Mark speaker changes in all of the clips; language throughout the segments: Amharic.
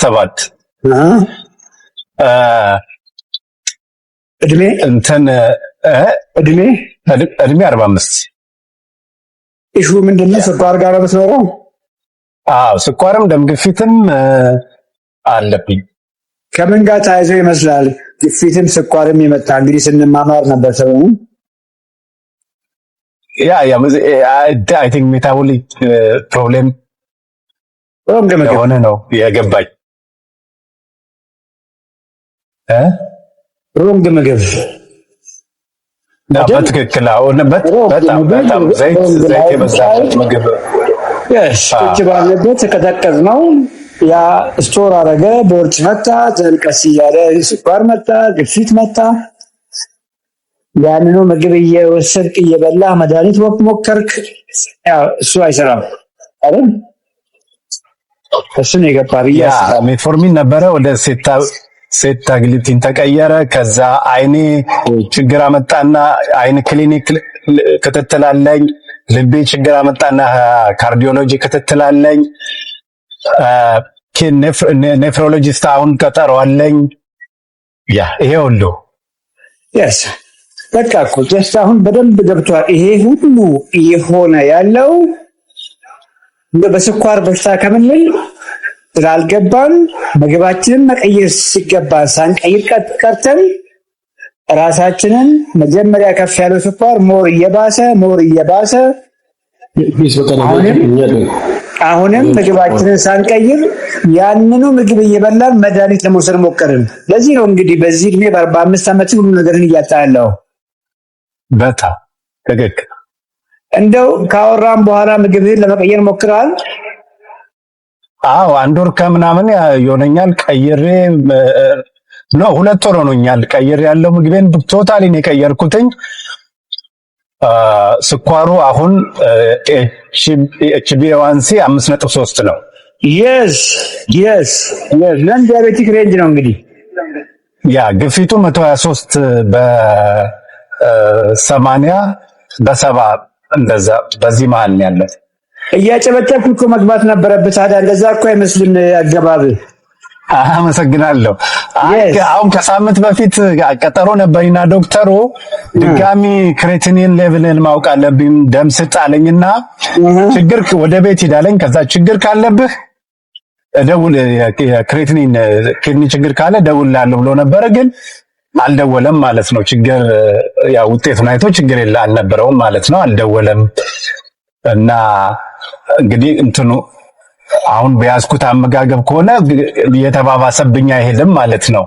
Speaker 1: 47
Speaker 2: እድሜ
Speaker 1: እንትን
Speaker 2: እድሜ
Speaker 1: 45
Speaker 2: ኢሹ ምንድነው? ስኳር ጋር በተኖረው
Speaker 1: ስኳርም ደም ግፊትም አለብኝ።
Speaker 2: ከምን ጋር ታይዞ ይመስላል ግፊትም ስኳርም የመጣ? እንግዲህ ስንማማር ነበር ሰው
Speaker 1: አይ ቲንክ ሜታቦሊክ ፕሮብሌም የሆነ ነው የገባኝ።
Speaker 2: ሮንግ ምግብ
Speaker 1: በትክክል በጣም ዘይት የበዛበት ምግብ
Speaker 2: ቁጭ ባለበት ተቀጠቀጥ ነው። ያ ስቶር አረገ፣ ቦርጭ መጣ፣ ዘልቀስ እያለ ስኳር መጣ፣ ግፊት መጣ። ያንኑ ምግብ እየወሰድክ እየበላ መድኃኒት ሞከርክ፣ እሱ አይሰራም አይደል? እሱ ነው የገባ ብዬ
Speaker 1: ሜትፎርሚን ነበረ ወደ ሴታግሊፕቲን ተቀየረ። ከዛ አይኔ ችግር አመጣና አይን ክሊኒክ ክትትል አለኝ። ልቤ ችግር አመጣና ካርዲዮሎጂ ክትትል አለኝ። ኔፍሮሎጂስት አሁን ቀጠሮ አለኝ። ይሄ ሁሉ
Speaker 2: በቃ እኮ ጀስት አሁን በደንብ ገብቷል። ይሄ ሁሉ እየሆነ ያለው በስኳር በሽታ ከምንል ስላልገባን ምግባችንን መቀየር ሲገባን ሳንቀይር ቀርተን ራሳችንን መጀመሪያ ከፍ ያለው ስኳር ሞር እየባሰ አሁንም ምግባችንን ሳንቀይር ያንኑ ምግብ እየበላን መድኃኒት ለመውሰድ ሞከርን። ለዚህ ነው እንግዲህ በዚህ እድሜ በ45 ዓመት ሁሉ ነገርን እያጣ ያለው።
Speaker 1: በጣም ትክክል።
Speaker 2: እንደው ካወራን በኋላ ምግብህን ለመቀየር ሞክረሃል?
Speaker 1: አንድ ወር ከምናምን ይሆነኛል ቀይሬ ነው። 2 ወር ሆኖኛል ቀይሬ ያለው ምግቤን ቶታሊ ነው የቀየርኩትኝ። ስኳሩ አሁን HbA1c 5.3 ነው። yes ለን ዲያቤቲክ ሬንጅ ነው እንግዲህ። ግፊቱ 123 በ80 በ70 እንደዛ በዚህ መሀል ነው ያለው።
Speaker 2: እያጨበጨብኩ እኮ መግባት ነበረበት። ታዲያ እንደዛ እኮ አይመስልም አገባብ።
Speaker 1: አመሰግናለሁ። አሁን ከሳምንት በፊት ቀጠሮ ነበርና ዶክተሩ ድጋሚ ክሬቲኒን ሌቭልን ማወቅ አለብኝ ደም ስጥ አለኝና ችግር ወደ ቤት ሄዳለኝ። ከዛ ችግር ካለብህ ደውል፣ የክሬቲኒን ኪድኒ ችግር ካለ ደውልላለሁ ብሎ ነበረ፣ ግን አልደወለም ማለት ነው። ችግር ውጤቱን አይቶ ችግር አልነበረውም ማለት ነው። አልደወለም እና እንግዲህ እንትኑ አሁን በያዝኩት አመጋገብ ከሆነ የተባባሰብኝ አይሄድም ማለት ነው።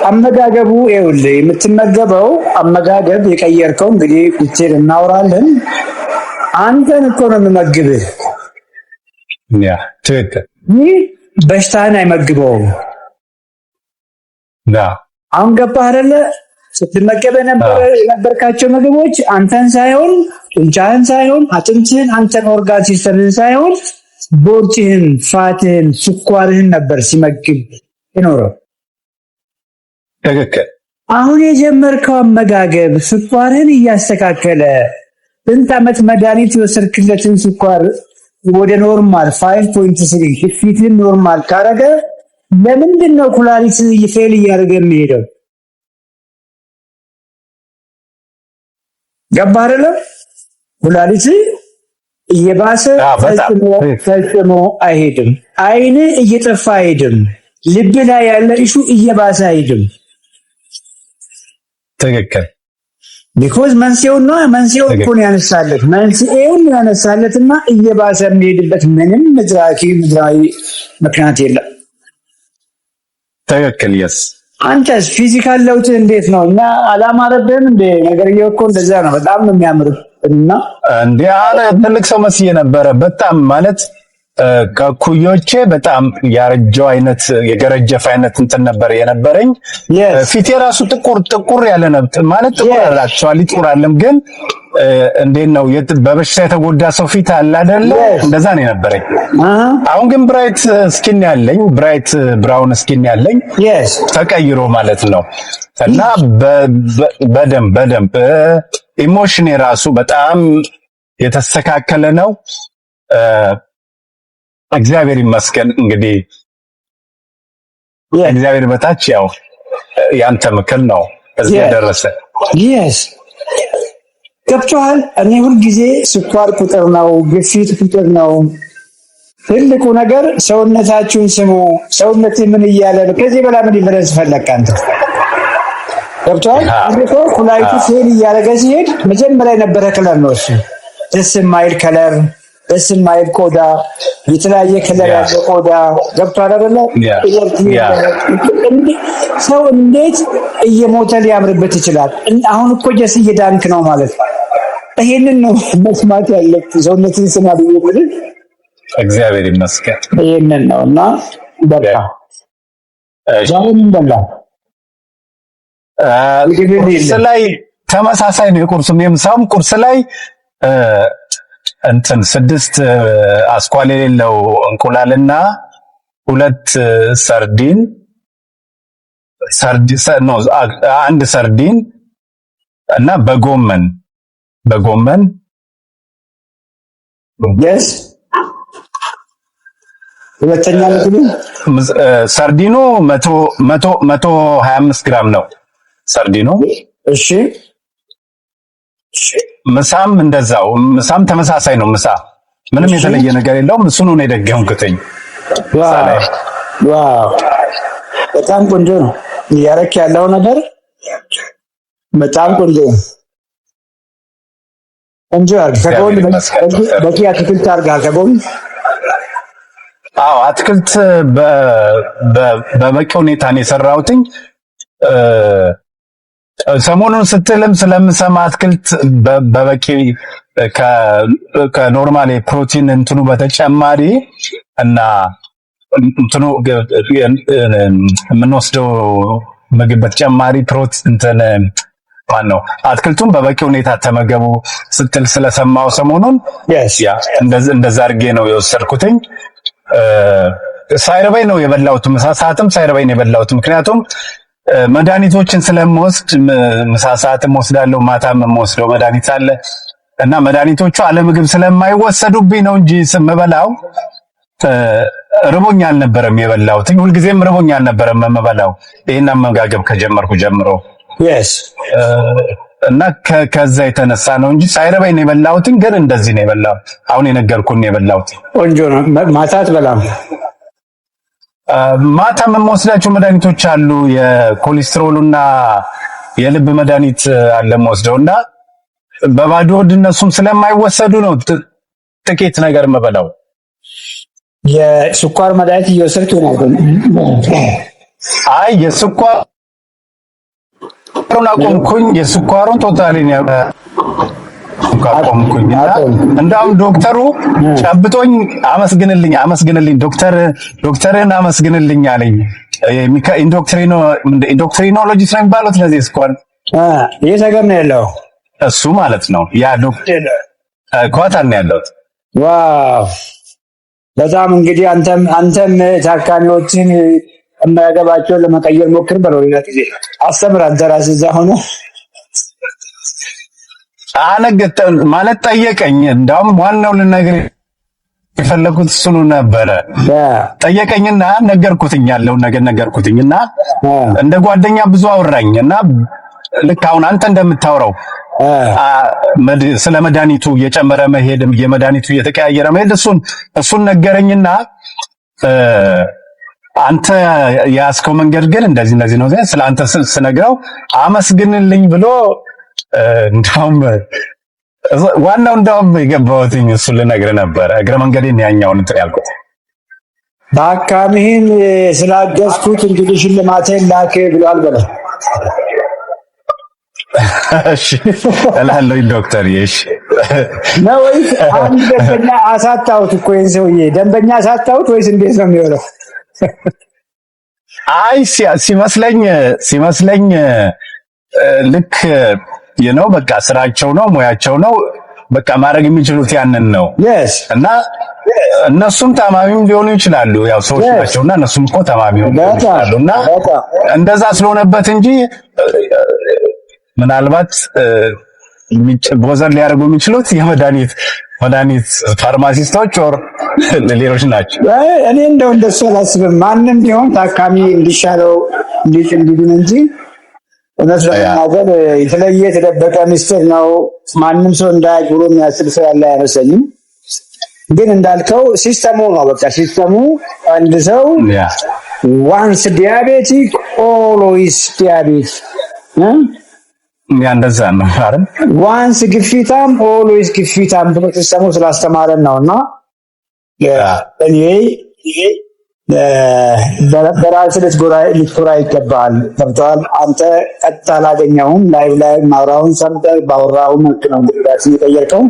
Speaker 2: አመጋገቡ ይኸውልህ፣ የምትመገበው አመጋገብ የቀየርከው እንግዲህ ቁጭን እናወራለን። አንተን እኮ ነው የምመግብህ።
Speaker 1: ትክክል።
Speaker 2: ይህ በሽታህን አይመግበውም። አሁን ገባህ አይደለ? ስትመገብ የነበርካቸው ምግቦች አንተን ሳይሆን ጡንቻህን ሳይሆን አጥንትህን፣ አንተን ኦርጋን ሲስተምህን ሳይሆን ቦርጭህን፣ ፋትህን፣ ስኳርህን ነበር ሲመግብ የኖረው።
Speaker 1: ትክክል።
Speaker 2: አሁን የጀመርከው አመጋገብ ስኳርህን እያስተካከለ ስንት ዓመት መድኃኒት የወሰድክለትን ስኳር ወደ ኖርማል 5.3 ግፊትህን ኖርማል ካረገ ለምንድን ነው ኩላሊት ፌል እያደረገ የሚሄደው? ገባህ አይደለ? ኩላሊት እየባሰ ፈጽሞ አይሄድም። አይን እየጠፋ አይሄድም። ልብ ላይ ያለ ኢሹ እየባሰ አይሄድም።
Speaker 1: ትክክል።
Speaker 2: ቢኮዝ መንስኤውን እኮ ነው ያነሳለት። መንስኤውን ያነሳለትና እየባሰ የሚሄድበት ምንም ምድራዊ ምክንያት የለም።
Speaker 1: ትክክል። የስ
Speaker 2: አንተስ ፊዚካል ለውጥ እንዴት ነው? እና አላማረብህም እንዴ? ነገርየው እኮ እንደዛ ነው። በጣም ነው የሚያምር እና
Speaker 1: እንዴ ትልቅ ሰው መስዬ ነበረ። በጣም ማለት ከኩዮቼ በጣም ያረጀው አይነት የገረጀፍ አይነት እንትን ነበር የነበረኝ። ፊቴ ራሱ ጥቁር ያለ ነበር ማለት ጥቁር አላቸዋል ይጥቁራልም፣ ግን እንዴት ነው በበሽታ የተጎዳ ሰው ፊት አለ አይደለ? እንደዛ ነው የነበረኝ። አሁን ግን ብራይት ስኪን ያለኝ፣ ብራይት ብራውን ስኪን ያለኝ ተቀይሮ ማለት ነው። እና በደንብ ኢሞሽን ራሱ በጣም የተስተካከለ ነው። እግዚአብሔር ይመስገን። እንግዲህ እግዚአብሔር በታች ያው ያንተ ምክር ነው እዚህ ደረሰ።
Speaker 2: yes ገብቶሃል። እኔ ሁልጊዜ ስኳር ቁጥር ነው፣ ግፊት ቁጥር ነው። ትልቁ ነገር ሰውነታችሁን ስሙ። ሰውነት ምን እያለ ነው? ከዚህ በላይ ምን ይፈረስ ፈለክ አንተ? ገብቶሃል። አንተ ኩላሊቱ ሴል እያደረገ ሲሄድ መጀመሪያ የነበረ ከለር ነው እሱ። ደስ የማይል ከለር፣ ደስ የማይል ቆዳ፣ የተለያየ ከለር ያለው ቆዳ። ገብቶሃል አይደለ? ሰው እንዴት እየሞተ ሊያምርበት ይችላል? አሁን እኮ ጀስ እየዳንክ ነው ማለት ነው። ይሄንን ነው መስማት ያለብህ። ሰውነትን ስማ ብዬ
Speaker 1: እግዚአብሔር ይመስገን።
Speaker 2: ይሄንን ነው እና በቃ ዛሬ ምን በላ?
Speaker 1: ቁርስ ላይ ተመሳሳይ ነው የቁርሱም የምሳውም። ቁርስ ላይ እንትን 6 አስኳል የሌለው እንቁላልና 2 ሰርዲን አንድ ሰርዲን እና በጎመን
Speaker 2: yes ሁለተኛ ለምን
Speaker 1: ሰርዲኑ 125 ግራም ነው ሰርዲኑ።
Speaker 2: እሺ
Speaker 1: ምሳም እንደዛው። ምሳም ተመሳሳይ ነው። ምሳ ምንም የተለየ ነገር የለውም። እሱ ነው የደገምኩትኝ።
Speaker 2: ዋው በጣም ቆንጆ ነው እያደረክ ያለው ነገር በጣም ቆንጆ ነው። እንጂ ከጎን በቂ አትክልት አድርገሃል ከጎን?
Speaker 1: አዎ አትክልት በበቂ ሁኔታ ነው የሰራሁትኝ። ሰሞኑን ስትልም ስለምሰማ አትክልት በበቂ ከኖርማል ፕሮቲን እንትኑ በተጨማሪ እና እንትኑ የምንወስደው ምግብ በተጨማሪ ፕሮቲን እንትን ማነው አትክልቱን በበቂ ሁኔታ ተመገቡ ስትል ስለሰማው ሰሞኑን ያ እንደዛ አድርጌ ነው የወሰድኩትኝ። ሳይርበኝ ነው የበላሁት። ምሳ ሰዓትም ሳይርበኝ ነው የበላሁት። ምክንያቱም መድኃኒቶችን ስለምወስድ ምሳ ሰዓትም ወስዳለሁ፣ ማታም የምወስደው መድኃኒት አለ እና መድኃኒቶቹ አለምግብ ስለማይወሰዱብኝ ነው እንጂ ስምበላው ርቦኝ አልነበረም የበላሁት። ሁልጊዜም ርቦኝ አልነበረም የምበላው ይሄን አመጋገብ ከጀመርኩ ጀምሮ እና ከዛ የተነሳ ነው እንጂ ሳይረበኝ ነው የበላሁት። ግን እንደዚህ ነው የበላሁት። አሁን የነገርኩህን ነው የበላሁት።
Speaker 2: ቆንጆ ነው። ማታ አትበላም?
Speaker 1: ማታ የምወስዳቸው መድኃኒቶች አሉ። የኮሌስትሮልና የልብ መድኃኒት አለ የምወስደውና በባዶ ሆድ እነሱም ስለማይወሰዱ ነው ጥቂት ነገር የምበላው።
Speaker 2: የስኳር መድኃኒት እየወሰድክ ነው?
Speaker 1: አይ የስኳሩን አቆምኩኝ። የስኳሩን ቶታሊ ነው አቆምኩኝ። እንዳውም ዶክተሩ ጨብጦኝ አመስግንልኝ ዶክተርን አመስግንልኝ አለኝ። ኢንዶክትሪኖሎጂስት ነው የሚባለው። ስለዚህ ስኳር
Speaker 2: የት ሀገር ነው ያለው?
Speaker 1: እሱ ማለት ነው ያ ዶክተር ኳታር ነው ያለው።
Speaker 2: ዋው በጣም እንግዲህ አንተም ታካሚዎችን የማያገባቸውን ለመቀየር ሞክር በለው። ሌላ ጊዜ አስተምር አንተ ራስህ እዛ ሆነ
Speaker 1: አነገጠን ማለት ጠየቀኝ። እንዳውም ዋናው ልነግርህ የፈለኩት እሱኑ ነበረ። ጠየቀኝና ነገርኩትኝ፣ ያለውን ነገር ነገርኩትኝና እንደ ጓደኛ ብዙ አወራኝና ልክ አሁን አንተ እንደምታወራው ስለ መድኃኒቱ እየጨመረ መሄድ የመድኃኒቱ እየተቀያየረ መሄድ እሱን ነገረኝና አንተ ያስከው መንገድ ግን እንደዚህ ነው። ስለ አንተ ስነግረው አመስግንልኝ ብሎ እንዳውም ዋናው እንዳውም የገባሁትኝ እሱ ልነግርህ ነበረ። እግረ መንገዴን ያኛውን እንትን ያልኩት
Speaker 2: ታካሚህን ስላገዝኩት እንግዲህ ሽልማቴን ላክ ብሏል በለው።
Speaker 1: እሺ እላለሁ ዶክተር። እሺ
Speaker 2: ነው ወይስ አንድ ደንበኛ አሳጣሁት እኮ ይሄን ሰውዬ ደንበኛ አሳጣሁት ወይስ እንዴት ነው የሚሆነው?
Speaker 1: አይ ሲመስለኝ ልክ ነው በቃ ስራቸው ነው ሙያቸው ነው በቃ ማድረግ የሚችሉት ያንን ነው። እና እነሱም ታማሚም ሊሆኑ ይችላሉ። ያው ሰዎች ናቸውና እነሱም እኮ ታማሚም ሊሆኑ ይችላሉና እንደዛ ስለሆነበት እንጂ ምናልባት ቦዘር ሊያደርጉ የሚችሉት የመድኃኒት ፋርማሲስቶች ወር ሌሎች ናቸው።
Speaker 2: እኔ እንደሱ አላስብም። ማንም ቢሆን ታካሚ እንዲሻለው እንዲድን እንጂ እውነት ለመናገር የተለየ የተደበቀ ምስጢር ነው ማንም ሰው እንዳያውቅ ብሎ የሚያስብ ሰው ያለ አይመስለኝም። ግን እንዳልከው ሲስተሙ ነው በቃ ሲስተሙ አንድ ሰው ዋንስ ዲያቤቲክ ኦልዌይስ ዲያቤቲክ
Speaker 1: እንደዛ ነው አይደል?
Speaker 2: ዋንስ ግፊታም ኦልዌይስ ግፊታም ብሎ ሲስተሙ ስላስተማረን ነውና በራስህ ልትኮራ ይገባል። ገብቶሃል? አንተ ቀጥታ አላገኘሁም ላይ ማውራውን ሰምተህ ባወራው መልክ ነው ራስህን የቀየርከው።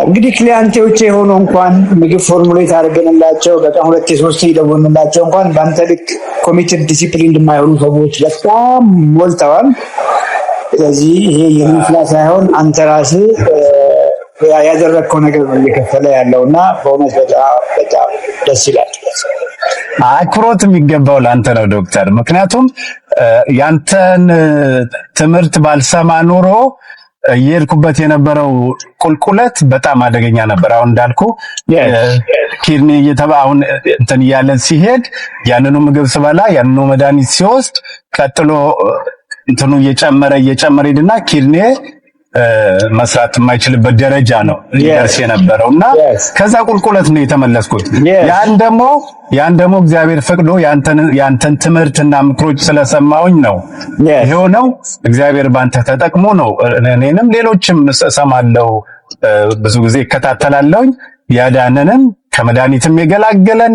Speaker 2: እንግዲህ ክሊያንቶች የሆኑ እንኳን ምግብ ፎርሙሌት አድርገንላቸው በቀን 2-3 ይደውልላቸው እንኳን በአንተ ልክ ኮሚትድ ዲሲፕሊን እንደማይሆኑ ሰዎች በጣም ሞልተዋል። ስለዚህ ይሄ የሚፍላ ሳይሆን አንተ ራስህ ያደረግከው ነገር ነው እየከፈለ ያለውና በእውነት በጣም ደስ ይላል።
Speaker 1: አክብሮት የሚገባው ለአንተ ነው ዶክተር። ምክንያቱም ያንተን ትምህርት ባልሰማ ኖሮ እየሄድኩበት የነበረው ቁልቁለት በጣም አደገኛ ነበር። አሁን እንዳልኩ ኪድኒ አሁን እንትን እያለ ሲሄድ ያንኑ ምግብ ስበላ ያንኑ መድኃኒት ሲወስድ ቀጥሎ እንትኑ እየጨመረ ሄድና ኪድኒ መስራት የማይችልበት ደረጃ ነው ይደርስ የነበረው እና ከዛ ቁልቁለት ነው የተመለስኩት። ያን ደግሞ እግዚአብሔር ፈቅዶ ያንተን ትምህርትና ምክሮች ስለሰማሁኝ ነው ይሄው ነው። እግዚአብሔር ባንተ ተጠቅሞ ነው እኔንም ሌሎችም እሰማለሁ፣ ብዙ ጊዜ እከታተላለሁኝ። ያዳነንን ከመድኃኒትም የገላገለን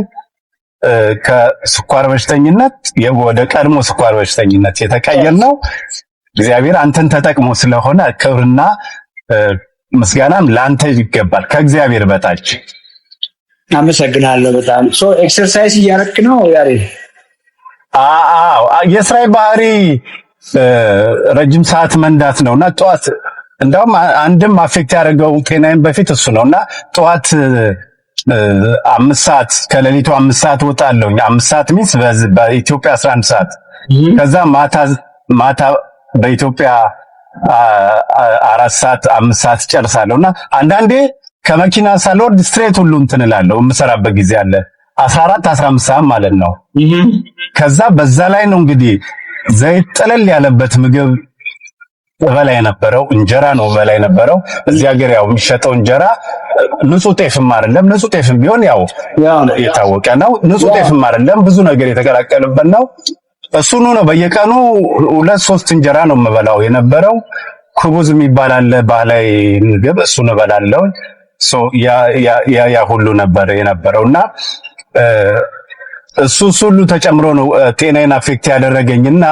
Speaker 1: ከስኳር በሽተኝነት ወደ ቀድሞ ስኳር በሽተኝነት የተቀየር ነው እግዚአብሔር አንተን ተጠቅሞ ስለሆነ ክብርና ምስጋናም ለአንተ ይገባል ከእግዚአብሔር በታች።
Speaker 2: አመሰግናለሁ በጣም። ኤክሰርሳይዝ እያደረክ ነው ያሬድ?
Speaker 1: አዎ የስራዬ ባህሪ ረጅም ሰዓት መንዳት ነውና ጠዋት እንደውም አንድም አፌክት ያደረገው ጤናዬን በፊት እሱ ነውና ጠዋት 5 ሰዓት ከሌሊቱ 5 ሰዓት ወጣለሁ። 5 ሰዓት ሚስ በኢትዮጵያ 11 ሰዓት ከዛ ማታ በኢትዮጵያ 4 ሰዓት 5 ሰዓት ጨርሳለሁና አንዳንዴ ከመኪና ሳልወርድ ስትሬት ሁሉ እንትን እላለሁ። የምሰራበት ጊዜ አለ 14-15 ሰዓት ማለት ነው። ከዛ በዛ ላይ ነው እንግዲህ ዘይት ጥልል ያለበት ምግብ በላይ ነበረው፣ እንጀራ ነው በላይ ነበረው። እዚህ ሀገር ያው የሚሸጠው እንጀራ ንጹህ ጤፍም አይደለም። ንጹህ ጤፍም ቢሆን ያው የታወቀ ነው። ንጹህ ጤፍም አይደለም፣ ብዙ ነገር የተቀላቀለበት ነው። እሱኑ ነው በየቀኑ 2-3 እንጀራ ነው የምበላው የነበረው። ኩቡዝ የሚባል አለ ባህላዊ ምግብ፣ እሱን እበላለሁ። ያ ሁሉ ነበር የነበረውና እሱ ሁሉ ተጨምሮ ነው ጤናዬን አፌክት ያደረገኝና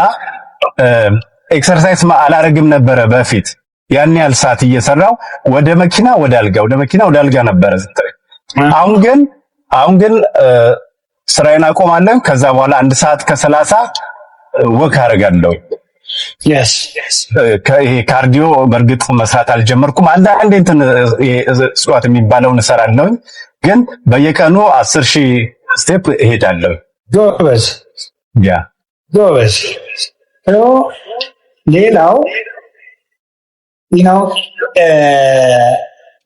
Speaker 1: ኤክሰርሳይዝ አላረግም ነበረ በፊት። ያን ያህል ሰዓት እየሰራው ወደ መኪና ወደ አልጋ ነበረ። አሁን ግን ስራዬን አቆማለሁ። ከዛ በኋላ 1 ሰዓት ከ30 ወክ አደርጋለሁ። ይሄ ካርዲዮ በእርግጥ መስራት አልጀመርኩም። አንዳንዴ እንትን ስኳት የሚባለውን እሰራለሁ፣ ግን በየቀኑ 10,000 ስቴፕ እሄዳለሁ።
Speaker 2: ጎበዝ። ሌላው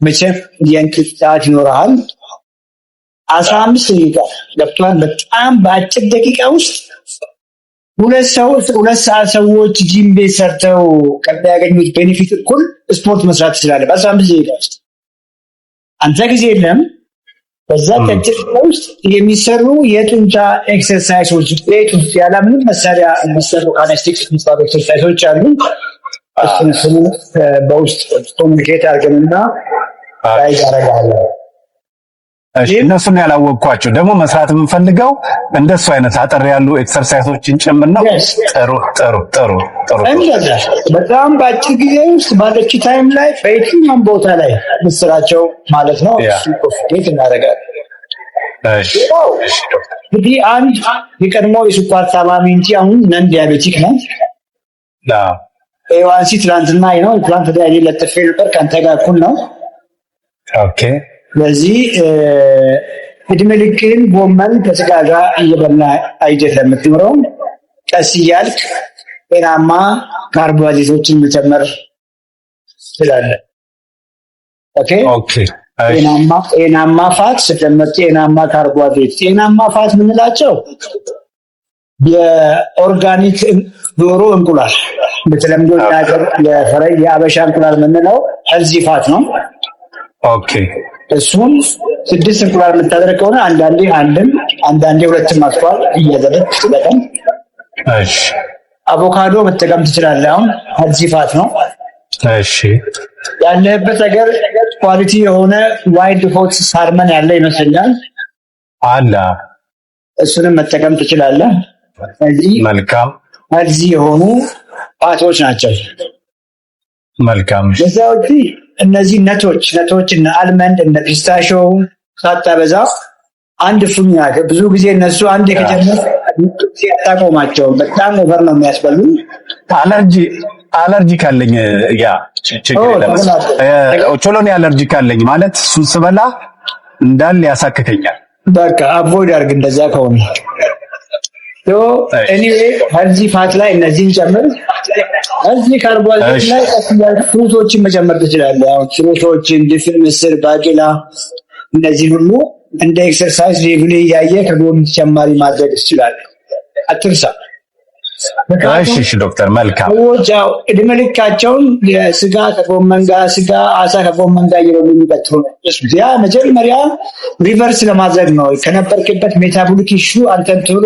Speaker 2: መቼም የእንቅልፍ ሰዓት ይኖርሃል። 15 ደቂቃ ገብቷል። በጣም በአጭር ደቂቃ ውስጥ 2 ሰዓት ሰዎች ጂም ቤት ሰርተው ከሚያገኙት ቤኔፊት እኩል ስፖርት መስራት ትችላለህ በ15 ደቂቃ ውስጥ። አንተ ጊዜ የለም። በዛ አጭር ደቂቃ ውስጥ የሚሰሩ የጡንቻ ኤክሰርሳይሶች ቤት ውስጥ ያለምንም መሳሪያ የሚሰሩ ካኔስቲክስ የሚባሉ ኤክሰርሳይሶች አሉ። እሱን በውስጥ ኮሚኒኬት አድርገንና ጋይድ አደርጋለሁ።
Speaker 1: እነሱን ያላወቅኳቸው ደግሞ መስራት የምንፈልገው እንደሱ አይነት አጠር ያሉ ኤክሰርሳይሶችን ጭምር ነው። ጥሩ
Speaker 2: እንደዛ በጣም በአጭር ጊዜ ውስጥ ባለች ታይም ላይ በየትኛውም ቦታ ላይ ምስራቸው ማለት ነው። ኮሚኒኬት እናደርጋለን። እንግዲህ አንድ የቀድሞ የስኳር ታማሚ እንጂ አሁን ነን ዲያቤቲክ ነው። ኤዋንሲ ትላንትና ነው ትላንት ላይ ለጥፌ ነበር ከአንተ ጋር እኩል ነው።
Speaker 1: ኦኬ።
Speaker 2: ስለዚህ እድሜ ልክህን ጎመን ከስጋ ጋር እየበላ አይደለም የምትኖረው። ቀስ እያልክ ጤናማ ካርቦሃይድሬቶችን መጨመር ትችላለህ። ኦኬ
Speaker 1: ኦኬ
Speaker 2: ጤናማ ፋት ሲደመር ጤናማ ካርቦሃይድሬት። ጤናማ ፋት የምንላቸው የኦርጋኒክ ዶሮ እንቁላል፣ በተለምዶ የአበሻ እንቁላል የምንለው ሄልዚ ፋት ነው።
Speaker 1: ኦኬ
Speaker 2: እሱን 6 እንቁላል የምታደርግ ከሆነ አንዳንዴ አንድም አንዳንዴ ሁለትም ማስተዋል እያደረግ ትጠቀም።
Speaker 1: እሺ
Speaker 2: አቮካዶ መጠቀም ትችላለህ። አሁን ሄልዚ ፋት ነው።
Speaker 1: እሺ
Speaker 2: ያለህበት ሀገር ኳሊቲ የሆነ ዋይልድ ሆት ሳልመን ያለ ይመስለኛል
Speaker 1: አለ።
Speaker 2: እሱንም መጠቀም ትችላለህ።
Speaker 1: መልካም
Speaker 2: ሄልዚ የሆኑ ፋቶች ናቸው።
Speaker 1: መልካም
Speaker 2: ከዛ ውጪ እነዚህ ነቶች እነ አልመንድ እነ ፒስታሾ ሳታበዛ አንድ ፉኛ ብዙ ጊዜ እነሱ አንድ ከጀመር ሲያጣቆማቸው በጣም ኦቨር ነው የሚያስበሉ።
Speaker 1: አለርጂ ካለኝ ያ ችግር የለም። ኦቾሎኒ አለርጂ ካለኝ ማለት እሱን ስበላ እንዳለ ያሳክከኛል።
Speaker 2: በቃ አቮይድ አድርግ እንደዛ ከሆነ። ኤኒዌይ ሄልዚ ፋት ላይ እነዚህን ጨምር። እዚህ ካርቦሃይድሬት ላይ ፍሩቶችን መጨመር ትችላለህ። አሁን ፍሩቶችን፣ ድፍን ምስር፣ ባቄላ እነዚህ ሁሉ እንደ ኤክሰርሳይዝ ሌቭል እያየ ከጎን ተጨማሪ ማድረግ ትችላለህ። አትርሳ።
Speaker 1: እሺ ዶክተር መልካም።
Speaker 2: ሰዎች ያው እድሜ ልካቸውን የስጋ ከጎመን ጋር ስጋ አሳ ከጎመን ጋር እየበሉ የሚቀጥሉ ነው። ያ መጀመሪያ ሪቨርስ ለማድረግ ነው። ከነበርክበት ሜታቦሊክ ኢሹ አንተን ቶሎ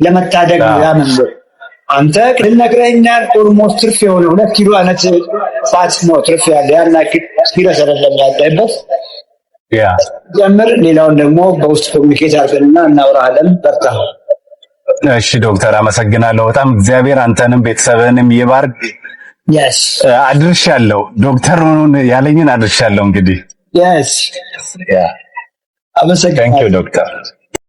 Speaker 2: ለመታደግ ነው። ያ መንገድ አንተ ነግረኸኛል። ኦልሞስት ትርፍ የሆነ 2 ኪሎ አይነት ፋት ነው ትርፍ ያለ ያና ኪሎ ሰረለም ያለበት
Speaker 1: ያ
Speaker 2: ጀምር። ሌላውን ደግሞ በውስጥ ኮሚኒኬት አድርገንና እናወራለን። በቃ
Speaker 1: እሺ ዶክተር አመሰግናለሁ በጣም እግዚአብሔር አንተንም ቤተሰብህንም ይባርክ።
Speaker 2: yes
Speaker 1: አድርሻለሁ ዶክተሩን ያለኝን አድርሻለሁ። እንግዲህ
Speaker 2: yes
Speaker 1: ያ አመሰግናለሁ ዶክተር።